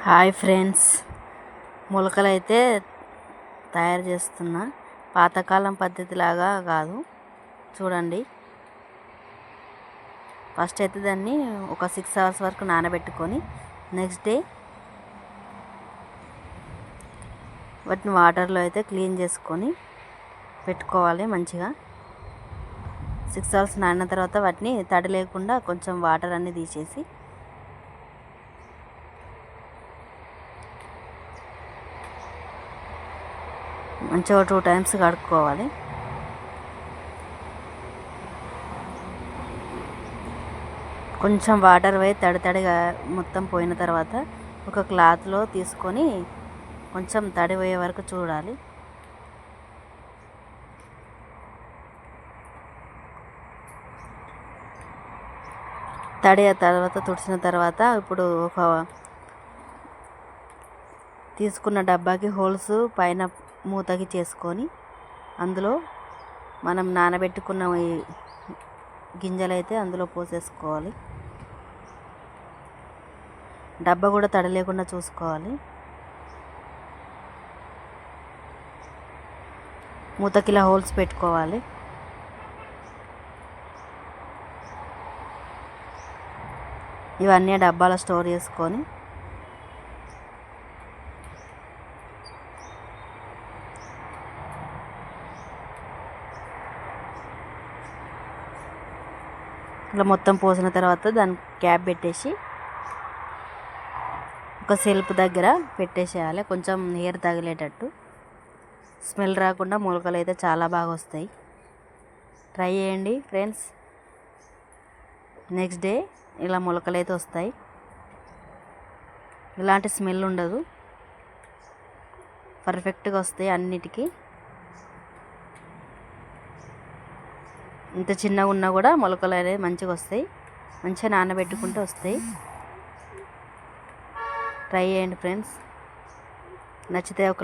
Hi friends, మొలకలు అయితే తయారు చేస్తున్నా. పాతకాలం పద్ధతిలాగా కాదు, చూడండి. ఫస్ట్ అయితే దాన్ని ఒక 6 hours వరకు నానబెట్టుకొని నెక్స్ట్ డే వాటిని వాటర్లో అయితే క్లీన్ చేసుకొని పెట్టుకోవాలి మంచిగా. 6 hours నానిన తర్వాత వాటిని తడి లేకుండా కొంచెం వాటర్ అన్నీ తీసేసి మంచిగా 2 times కడుక్కోవాలి. కొంచెం వాటర్ పోయి తడిగా మొత్తం పోయిన తర్వాత ఒక క్లాత్లో తీసుకొని కొంచెం తడి పోయే వరకు చూడాలి. తడి తర్వాత తుడిచిన తర్వాత ఇప్పుడు ఒక తీసుకున్న డబ్బాకి హోల్స్ పైన మూతకి చేసుకొని అందులో మనం నానబెట్టుకున్న గింజలు అయితే అందులో పోసేసుకోవాలి. డబ్బా కూడా తడి లేకుండా చూసుకోవాలి. మూతకి ఇలా హోల్స్ పెట్టుకోవాలి. ఇవన్నీ డబ్బాలో స్టోర్ చేసుకొని ఇలా మొత్తం పోసిన తర్వాత దాని క్యాప్ పెట్టేసి ఒక సెల్ఫ్ దగ్గర పెట్టేసేయాలి. కొంచెం ఎయిర్ తగిలేటట్టు, స్మెల్ రాకుండా మొలకలు అయితే చాలా బాగా వస్తాయి. ట్రై చేయండి ఫ్రెండ్స్. నెక్స్ట్ డే ఇలా మొలకలు అయితే వస్తాయి. ఇలాంటి స్మెల్ ఉండదు, పర్ఫెక్ట్గా వస్తాయి అన్నిటికీ. ఇంత చిన్నగా ఉన్నా కూడా మొలకలు అనేది మంచిగా వస్తాయి. మంచిగా నానబెట్టుకుంటూ వస్తాయి. ట్రై చేయండి ఫ్రెండ్స్. నచ్చితే ఒక